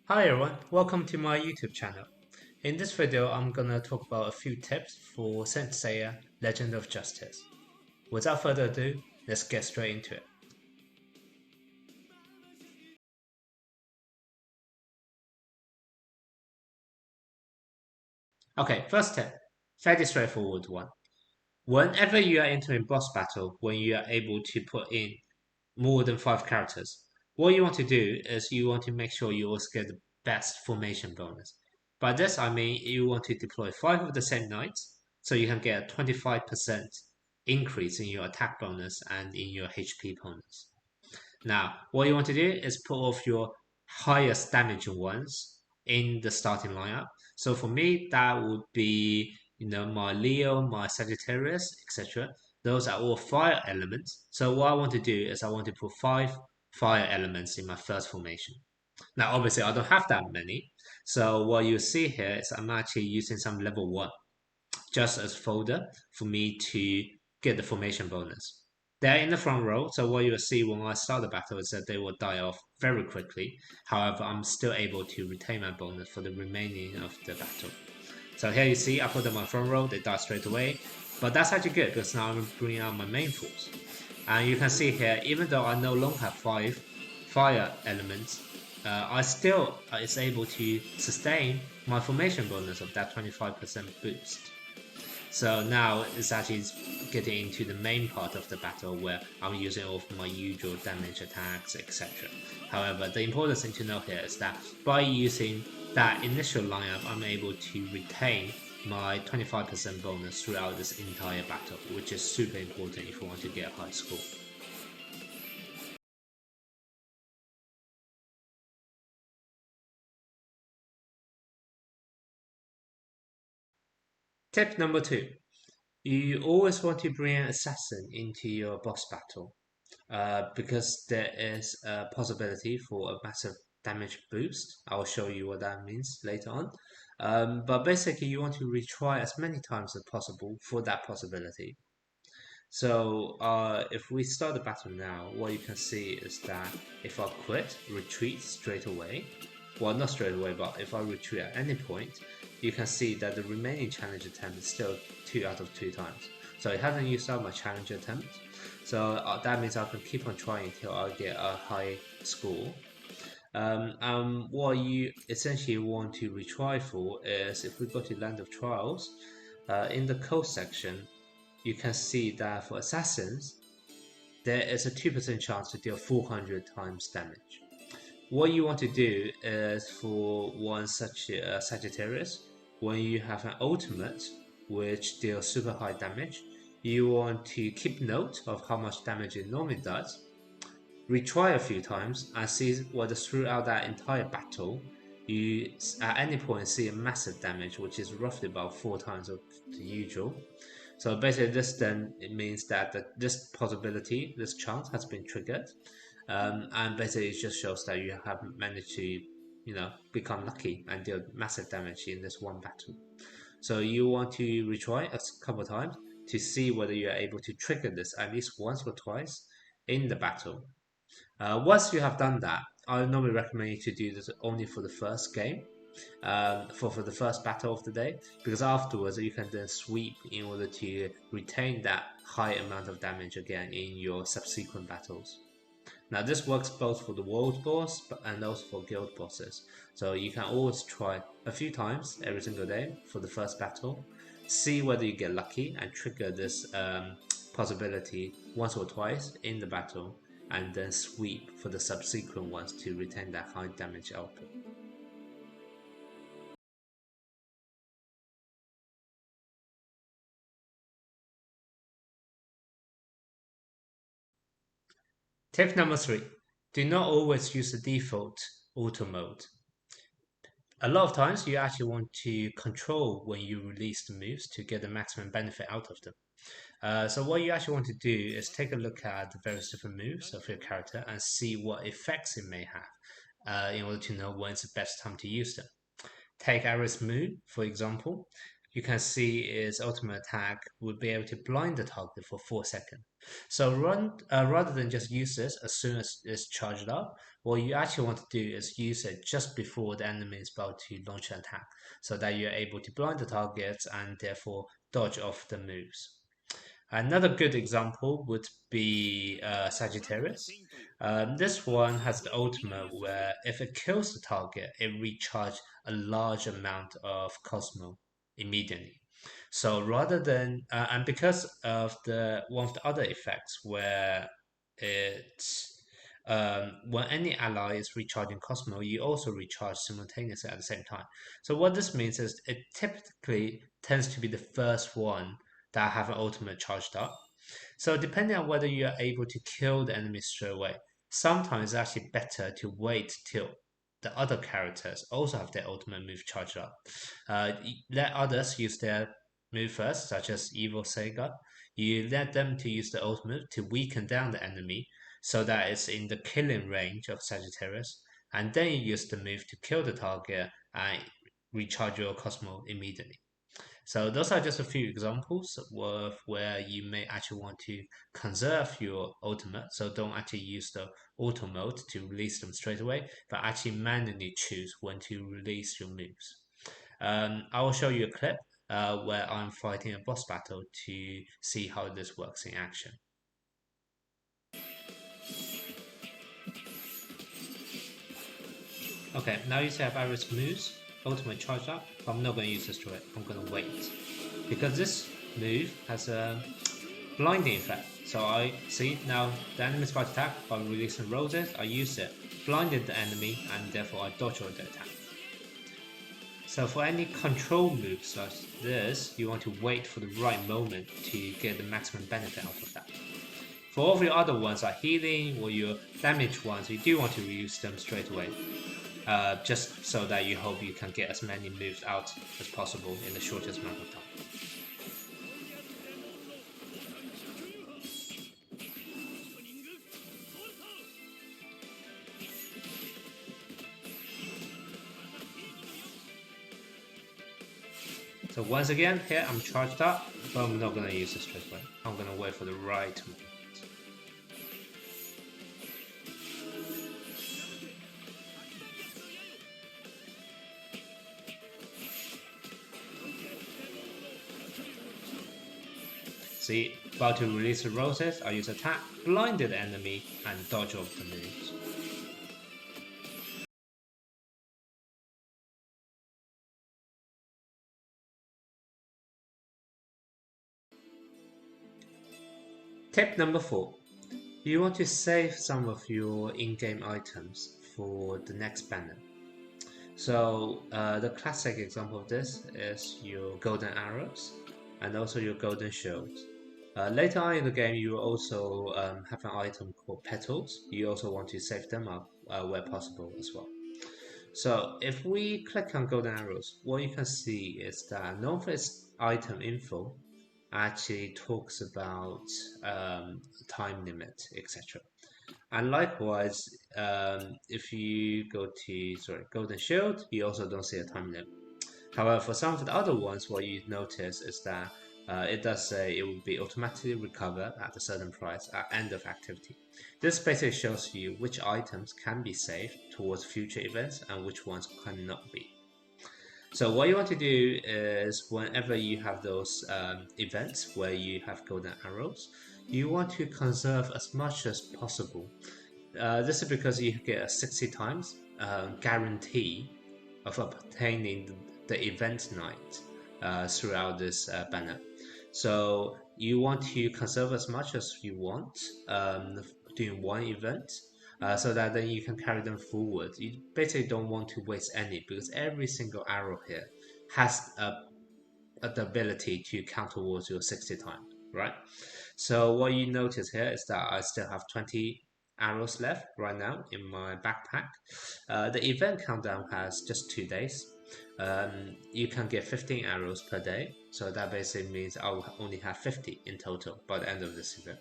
Hi everyone, welcome to my YouTube channel. In this video, I'm gonna talk about a few tips for Saint Seiya Legend of Justice. Without further ado, let's get straight into it. Okay, first tip, fairly straightforward one. Whenever you are entering boss battle, when you are able to put in more than 5 characters, what you want to do is you want to make sure you always get the best formation bonus. By this I mean you want to deploy 5 of the same knights so you can get a 25% increase in your attack bonus and in your HP bonus. Now, what you want to do is put off your highest damage ones in the starting lineup. So for me, that would be my Leo, my Sagittarius, etc. Those are all fire elements. So what I want to do is I want to put 5 fire elements in my first formation. Now, obviously, I don't have that many. So what you see here is I'm actually using some level 1 just as folder for me to get the formation bonus. They're in the front row, so what you'll see when I start the battle is that they will die off very quickly. However, I'm still able to retain my bonus for the remaining of the battle. So here you see I put them on front row, they die straight away. But that's actually good because now I'm bringing out my main force. And you can see here, even though I no longer have 5 fire elements, I still is able to sustain my formation bonus of that 25% boost. So now it's actually getting into the main part of the battle where I'm using all of my usual damage attacks, etc. However, the important thing to know here is that by using that initial lineup, I'm able to retain my 25% bonus throughout this entire battle, which is super important if you want to get a high score. Tip number 2. You always want to bring an assassin into your boss battle. Because there is a possibility for a massive damage boost. I'll show you what that means later on. But basically, you want to retry as many times as possible for that possibility. So if we start the battle now, what you can see is that if I quit, retreat straight away, well not straight away, but if I retreat at any point, you can see that the remaining challenge attempt is still 2 out of 2 times. So it hasn't used up my challenge attempt. So that means I can keep on trying until I get a high score. What you essentially want to retry for is if we go to Land of Trials, in the code section, you can see that for assassins, there is a 2% chance to deal 400 times damage. What you want to do is for one such Sagittarius, when you have an ultimate which deals super high damage, you want to keep note of how much damage it normally does, retry a few times and see whether throughout that entire battle you at any point see a massive damage, which is roughly about 4 times of the usual. So basically, this then it means that this possibility, this chance has been triggered, and basically it just shows that you have managed to, become lucky and deal massive damage in this one battle. So you want to retry a couple of times to see whether you are able to trigger this at least once or twice in the battle. Once you have done that, I normally recommend you to do this only for the first game, for the first battle of the day, because afterwards you can then sweep in order to retain that high amount of damage again in your subsequent battles. Now this works both for the world boss and also for guild bosses, so you can always try a few times every single day for the first battle, see whether you get lucky and trigger this possibility once or twice in the battle, and then sweep for the subsequent ones to retain that high damage output. Tip number 3. Do not always use the default auto mode. A lot of times you actually want to control when you release the moves to get the maximum benefit out of them. So what you actually want to do is take a look at the various different moves of your character and see what effects it may have in order to know when it's the best time to use them. Take Aris Moon, for example. you can see its ultimate attack would be able to blind the target for 4 seconds. So rather than just use this as soon as it's charged up, what you actually want to do is use it just before the enemy is about to launch an attack, so that you're able to blind the targets and therefore dodge off the moves. Another good example would be Sagittarius. This one has the ultimate where if it kills the target, it recharges a large amount of Cosmo immediately. So rather than and because of the one of the other effects where it's when any ally is recharging Cosmo, you also recharge simultaneously at the same time. So what this means is it typically tends to be the first one that have an ultimate charged up. So depending on whether you are able to kill the enemy straight away, sometimes it's actually better to wait till the other characters also have their ultimate move charged up. Let others use their move first, such as Evil Sega. You let them to use the ultimate to weaken down the enemy so that it's in the killing range of Sagittarius, and then you use the move to kill the target and recharge your Cosmo immediately. So those are just a few examples of where you may actually want to conserve your ultimate. So don't actually use the auto mode to release them straight away, but actually manually choose when to release your moves. I will show you a clip where I'm fighting a boss battle to see how this works in action. Okay, now you see I have various moves, ultimate charge up, but I'm not going to use this to it. I'm going to wait. Because this move has a blinding effect. So I see now the enemy is about to attack by releasing roses. I use it, blinded the enemy, and therefore I dodge all the attack. So for any control moves like this, you want to wait for the right moment to get the maximum benefit out of that. For all of your other ones like healing or your damage ones, you do want to reuse them straight away. Just so that you hope you can get as many moves out as possible in the shortest amount of time. So once again, here I'm charged up, but I'm not going to use this straight away. I'm going to wait for the right moment. See, about to release the roses, I use attack, blinded the enemy, and dodge off the moves. Tip number 4. You want to save some of your in-game items for the next banner. So the classic example of this is your golden arrows and also your golden shields. Later on in the game, you will also have an item called petals. You also want to save them up where possible as well. So if we click on golden arrows, what you can see is that none of its item info actually talks about time limit, etc. And likewise, if you go to golden shield, you also don't see a time limit. However, for some of the other ones, what you notice is that it does say it will be automatically recovered at a certain price at end of activity. This basically shows you which items can be saved towards future events and which ones cannot be. So what you want to do is whenever you have those events where you have golden arrows, you want to conserve as much as possible. This is because you get a 60 times guarantee of obtaining the event night throughout this banner. So you want to conserve as much as you want doing one event so that then you can carry them forward. You basically don't want to waste any because every single arrow here has the ability to count towards your 60 times, right? So what you notice here is that I still have 20 arrows left right now in my backpack. The event countdown has just 2 days. You can get 15 arrows per day, so that basically means I will only have 50 in total by the end of this event.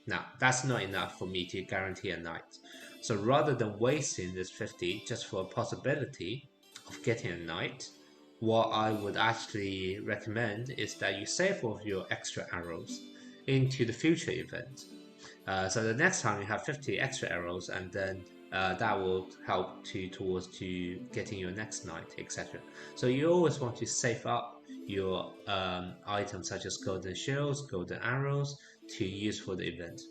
Now, that's not enough for me to guarantee a night. So rather than wasting this 50 just for a possibility of getting a night, what I would actually recommend is that you save all of your extra arrows into the future event. So the next time you have 50 extra arrows, and then that will help to towards to getting your next knight, etc. So you always want to save up your items such as golden shields, golden arrows to use for the event.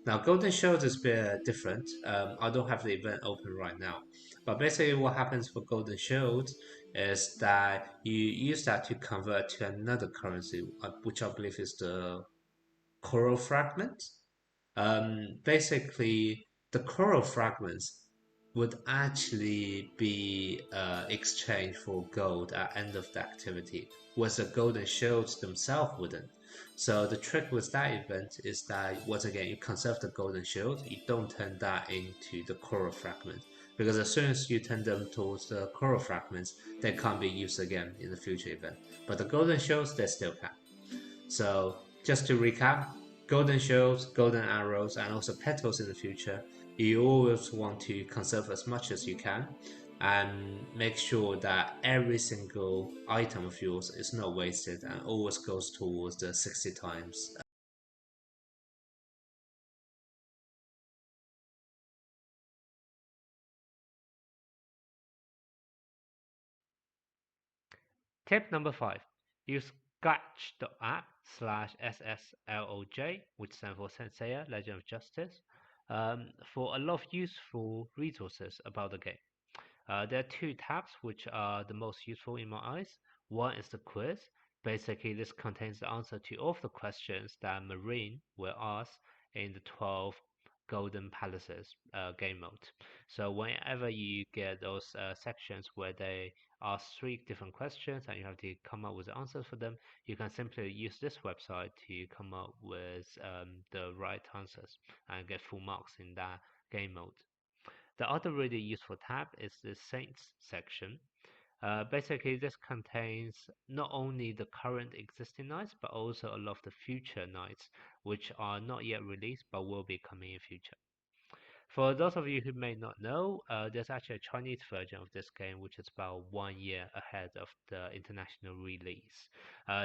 Now, golden shields is a bit different. I don't have the event open right now, but basically what happens for golden shields is that you use that to convert to another currency, which I believe is the coral fragment. Basically, the coral fragments would actually be exchanged for gold at end of the activity, whereas the golden shields themselves wouldn't. So the trick with that event is that once again you conserve the golden shield, you don't turn that into the coral fragment. Because as soon as you turn them towards the coral fragments, they can't be used again in the future event. But the golden shields, they still can. So just to recap, golden shields, golden arrows, and also petals in the future, you always want to conserve as much as you can and make sure that every single item of yours is not wasted and always goes towards the 60 times. Tip number 5. Use Sketch.app/SSLoj, which stands for Seiya Legend of Justice, for a lot of useful resources about the game. There are two tabs which are the most useful in my eyes. One is the quiz. Basically, this contains the answer to all of the questions that Marine will ask in the 12 Golden Palaces game mode. So whenever you get those sections where they ask three different questions and you have to come up with the answers for them, you can simply use this website to come up with the right answers and get full marks in that game mode. The other really useful tab is the Saints section. Basically, this contains not only the current existing knights, but also a lot of the future knights, which are not yet released but will be coming in future. For those of you who may not know, there's actually a Chinese version of this game, which is about 1 year ahead of the international release.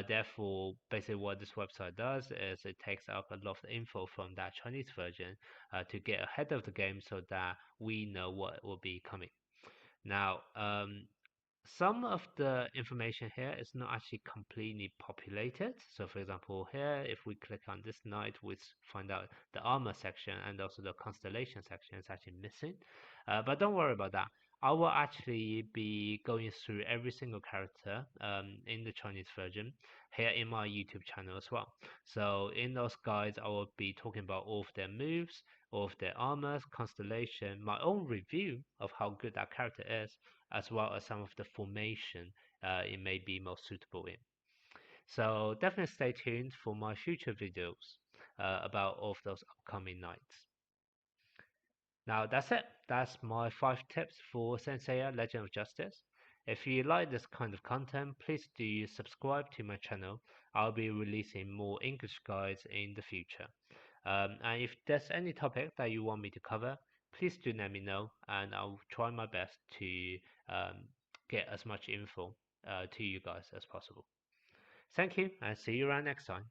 Therefore, basically what this website does is it takes up a lot of info from that Chinese version to get ahead of the game so that we know what will be coming. Now, some of the information here is not actually completely populated. So for example, here, if we click on this knight, we find out the armor section and also the constellation section is actually missing. But don't worry about that. I will actually be going through every single character in the Chinese version here in my YouTube channel as well. So in those guides, I will be talking about all of their moves, all of their armors, constellation, my own review of how good that character is, as well as some of the formation it may be most suitable in. So definitely stay tuned for my future videos about all of those upcoming nights. Now that's it. That's my 5 tips for Senseiya Legend of Justice. If you like this kind of content, please do subscribe to my channel. I'll be releasing more English guides in the future. And if there's any topic that you want me to cover, please do let me know, and I'll try my best to get as much info to you guys as possible. Thank you, and see you around next time.